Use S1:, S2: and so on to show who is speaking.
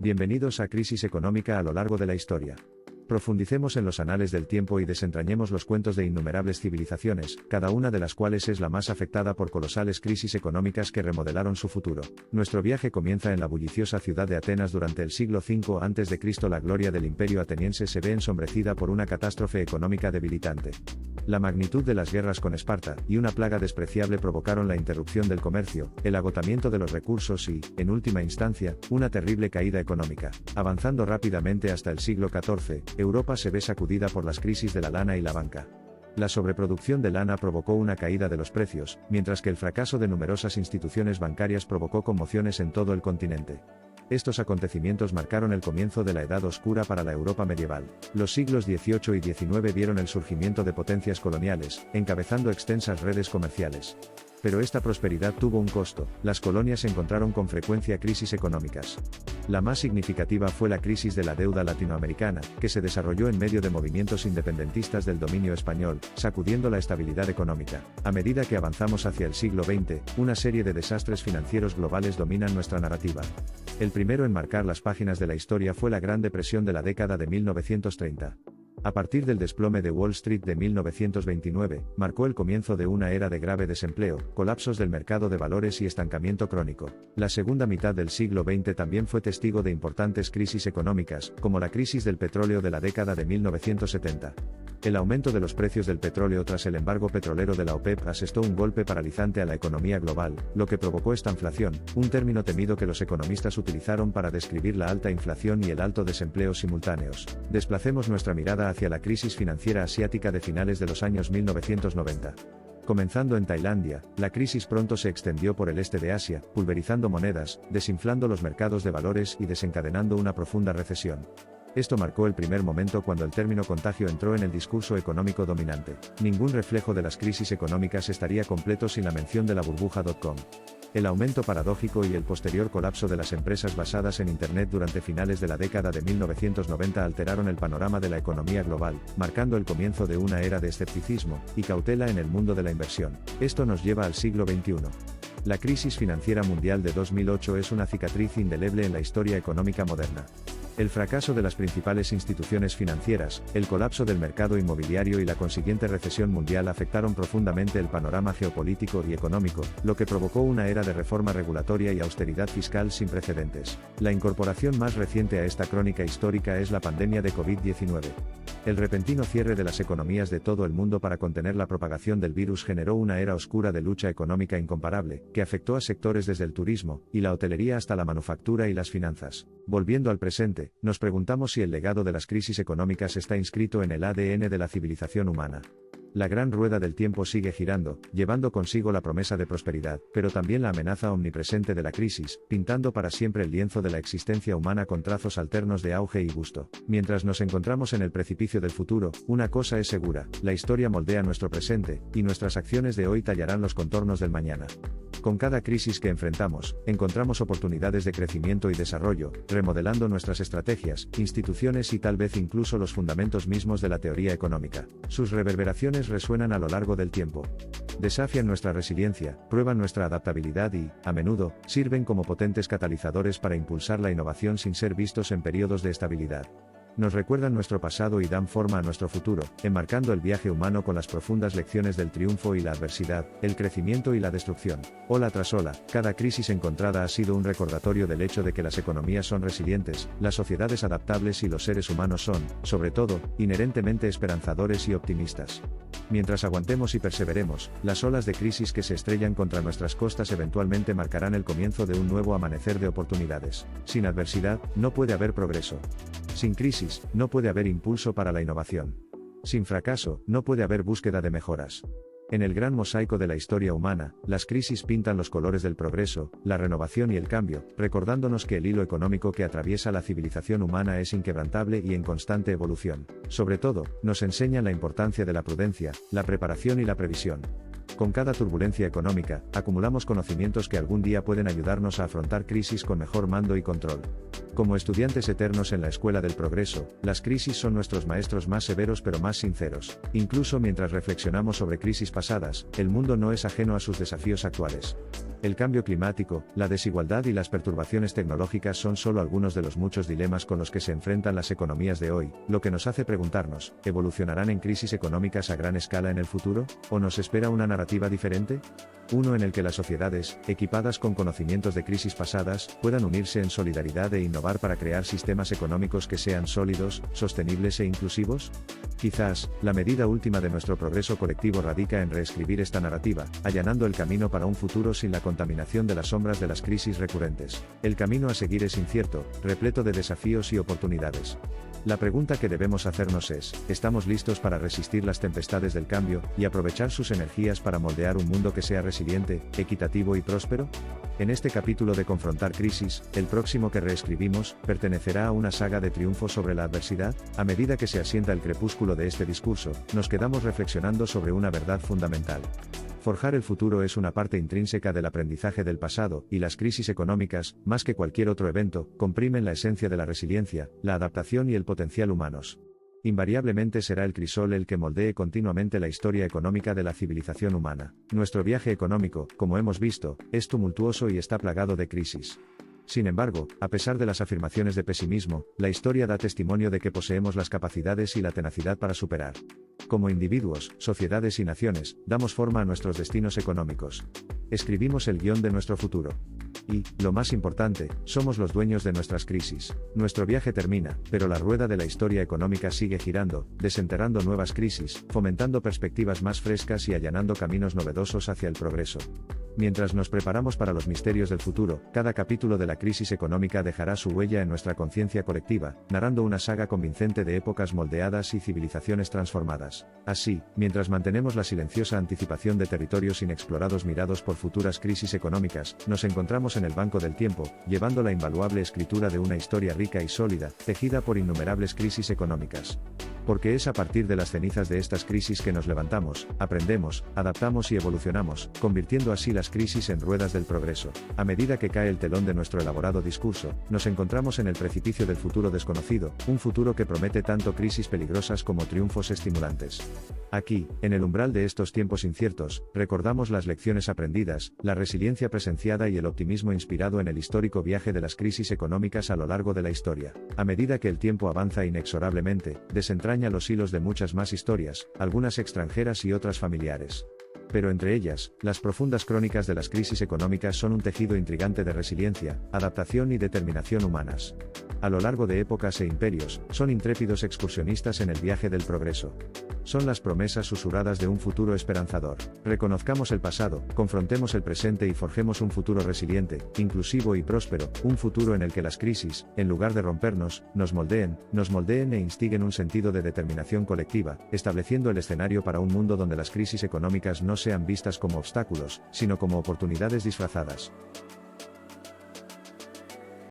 S1: Bienvenidos a Crisis Económica a lo largo de la historia. Profundicemos en los anales del tiempo y desentrañemos los cuentos de innumerables civilizaciones, cada una de las cuales es la más afectada por colosales crisis económicas que remodelaron su futuro. Nuestro viaje comienza en la bulliciosa ciudad de Atenas durante el siglo V a.C. La gloria del imperio ateniense se ve ensombrecida por una catástrofe económica debilitante. La magnitud de las guerras con Esparta y una plaga despreciable provocaron la interrupción del comercio, el agotamiento de los recursos y, en última instancia, una terrible caída económica. Avanzando rápidamente hasta el siglo XIV, Europa se ve sacudida por las crisis de la lana y la banca. La sobreproducción de lana provocó una caída de los precios, mientras que el fracaso de numerosas instituciones bancarias provocó conmociones en todo el continente. Estos acontecimientos marcaron el comienzo de la Edad Oscura para la Europa medieval. Los siglos XVIII y XIX vieron el surgimiento de potencias coloniales, encabezando extensas redes comerciales. Pero esta prosperidad tuvo un costo. Las colonias encontraron con frecuencia crisis económicas. La más significativa fue la crisis de la deuda latinoamericana, que se desarrolló en medio de movimientos independentistas del dominio español, sacudiendo la estabilidad económica. A medida que avanzamos hacia el siglo XX, una serie de desastres financieros globales dominan nuestra narrativa. El primero en marcar las páginas de la historia fue la Gran Depresión de la década de 1930. A partir del desplome de Wall Street de 1929, marcó el comienzo de una era de grave desempleo, colapsos del mercado de valores y estancamiento crónico. La segunda mitad del siglo XX también fue testigo de importantes crisis económicas, como la crisis del petróleo de la década de 1970. El aumento de los precios del petróleo tras el embargo petrolero de la OPEP asestó un golpe paralizante a la economía global, lo que provocó estanflación, un término temido que los economistas utilizaron para describir la alta inflación y el alto desempleo simultáneos. Desplacemos nuestra mirada hacia la crisis financiera asiática de finales de los años 1990. Comenzando en Tailandia, la crisis pronto se extendió por el este de Asia, pulverizando monedas, desinflando los mercados de valores y desencadenando una profunda recesión. Esto marcó el primer momento cuando el término contagio entró en el discurso económico dominante. Ningún reflejo de las crisis económicas estaría completo sin la mención de la burbuja.com. El aumento paradójico y el posterior colapso de las empresas basadas en Internet durante finales de la década de 1990 alteraron el panorama de la economía global, marcando el comienzo de una era de escepticismo y cautela en el mundo de la inversión. Esto nos lleva al siglo XXI. La crisis financiera mundial de 2008 es una cicatriz indeleble en la historia económica moderna. El fracaso de las principales instituciones financieras, el colapso del mercado inmobiliario y la consiguiente recesión mundial afectaron profundamente el panorama geopolítico y económico, lo que provocó una era de reforma regulatoria y austeridad fiscal sin precedentes. La incorporación más reciente a esta crónica histórica es la pandemia de COVID-19. El repentino cierre de las economías de todo el mundo para contener la propagación del virus generó una era oscura de lucha económica incomparable, que afectó a sectores desde el turismo y la hotelería hasta la manufactura y las finanzas. Volviendo al presente, nos preguntamos si el legado de las crisis económicas está inscrito en el ADN de la civilización humana. La gran rueda del tiempo sigue girando, llevando consigo la promesa de prosperidad, pero también la amenaza omnipresente de la crisis, pintando para siempre el lienzo de la existencia humana con trazos alternos de auge y gusto. Mientras nos encontramos en el precipicio del futuro, una cosa es segura: la historia moldea nuestro presente, y nuestras acciones de hoy tallarán los contornos del mañana. Con cada crisis que enfrentamos, encontramos oportunidades de crecimiento y desarrollo, remodelando nuestras estrategias, instituciones y tal vez incluso los fundamentos mismos de la teoría económica. Sus reverberaciones resuenan a lo largo del tiempo. Desafian nuestra resiliencia, prueban nuestra adaptabilidad y, a menudo, sirven como potentes catalizadores para impulsar la innovación sin ser vistos en periodos de estabilidad. Nos recuerdan nuestro pasado y dan forma a nuestro futuro, enmarcando el viaje humano con las profundas lecciones del triunfo y la adversidad, el crecimiento y la destrucción. Ola tras ola, cada crisis encontrada ha sido un recordatorio del hecho de que las economías son resilientes, las sociedades adaptables y los seres humanos son, sobre todo, inherentemente esperanzadores y optimistas. Mientras aguantemos y perseveremos, las olas de crisis que se estrellan contra nuestras costas eventualmente marcarán el comienzo de un nuevo amanecer de oportunidades. Sin adversidad, no puede haber progreso. Sin crisis, no puede haber impulso para la innovación. Sin fracaso, no puede haber búsqueda de mejoras. En el gran mosaico de la historia humana, las crisis pintan los colores del progreso, la renovación y el cambio, recordándonos que el hilo económico que atraviesa la civilización humana es inquebrantable y en constante evolución. Sobre todo, nos enseñan la importancia de la prudencia, la preparación y la previsión. Con cada turbulencia económica, acumulamos conocimientos que algún día pueden ayudarnos a afrontar crisis con mejor mando y control. Como estudiantes eternos en la escuela del progreso, las crisis son nuestros maestros más severos pero más sinceros. Incluso mientras reflexionamos sobre crisis pasadas, el mundo no es ajeno a sus desafíos actuales. El cambio climático, la desigualdad y las perturbaciones tecnológicas son solo algunos de los muchos dilemas con los que se enfrentan las economías de hoy, lo que nos hace preguntarnos, ¿evolucionarán en crisis económicas a gran escala en el futuro? ¿O nos espera una narrativa diferente? Uno en el que las sociedades, equipadas con conocimientos de crisis pasadas, puedan unirse en solidaridad e innovar para crear sistemas económicos que sean sólidos, sostenibles e inclusivos? Quizás, la medida última de nuestro progreso colectivo radica en reescribir esta narrativa, allanando el camino para un futuro sin la contaminación de las sombras de las crisis recurrentes. El camino a seguir es incierto, repleto de desafíos y oportunidades. La pregunta que debemos hacernos es, ¿estamos listos para resistir las tempestades del cambio, y aprovechar sus energías para moldear un mundo que sea resiliente, equitativo y próspero? En este capítulo de Confrontar Crisis, el próximo que reescribimos, pertenecerá a una saga de triunfos sobre la adversidad. A medida que se asienta el crepúsculo de este discurso, nos quedamos reflexionando sobre una verdad fundamental. Forjar el futuro es una parte intrínseca del aprendizaje del pasado, y las crisis económicas, más que cualquier otro evento, comprimen la esencia de la resiliencia, la adaptación y el potencial humanos. Invariablemente será el crisol el que moldee continuamente la historia económica de la civilización humana. Nuestro viaje económico, como hemos visto, es tumultuoso y está plagado de crisis. Sin embargo, a pesar de las afirmaciones de pesimismo, la historia da testimonio de que poseemos las capacidades y la tenacidad para superar. Como individuos, sociedades y naciones, damos forma a nuestros destinos económicos. Escribimos el guión de nuestro futuro. Y, lo más importante, somos los dueños de nuestras crisis. Nuestro viaje termina, pero la rueda de la historia económica sigue girando, desenterrando nuevas crisis, fomentando perspectivas más frescas y allanando caminos novedosos hacia el progreso. Mientras nos preparamos para los misterios del futuro, cada capítulo de la crisis económica dejará su huella en nuestra conciencia colectiva, narrando una saga convincente de épocas moldeadas y civilizaciones transformadas. Así, mientras mantenemos la silenciosa anticipación de territorios inexplorados mirados por futuras crisis económicas, nos encontramos en el banco del tiempo, llevando la invaluable escritura de una historia rica y sólida, tejida por innumerables crisis económicas. Porque es a partir de las cenizas de estas crisis que nos levantamos, aprendemos, adaptamos y evolucionamos, convirtiendo así las crisis en ruedas del progreso. A medida que cae el telón de nuestro elaborado discurso, nos encontramos en el precipicio del futuro desconocido, un futuro que promete tanto crisis peligrosas como triunfos estimulantes. Aquí, en el umbral de estos tiempos inciertos, recordamos las lecciones aprendidas, la resiliencia presenciada y el optimismo inspirado en el histórico viaje de las crisis económicas a lo largo de la historia. A medida que el tiempo avanza inexorablemente, desentraña los hilos de muchas más historias, algunas extranjeras y otras familiares. Pero entre ellas, las profundas crónicas de las crisis económicas son un tejido intrigante de resiliencia, adaptación y determinación humanas. A lo largo de épocas e imperios, son intrépidos excursionistas en el viaje del progreso. Son las promesas susurradas de un futuro esperanzador. Reconozcamos el pasado, confrontemos el presente y forjemos un futuro resiliente, inclusivo y próspero, un futuro en el que las crisis, en lugar de rompernos, nos moldeen e instiguen un sentido de determinación colectiva, estableciendo el escenario para un mundo donde las crisis económicas no sean vistas como obstáculos, sino como oportunidades disfrazadas.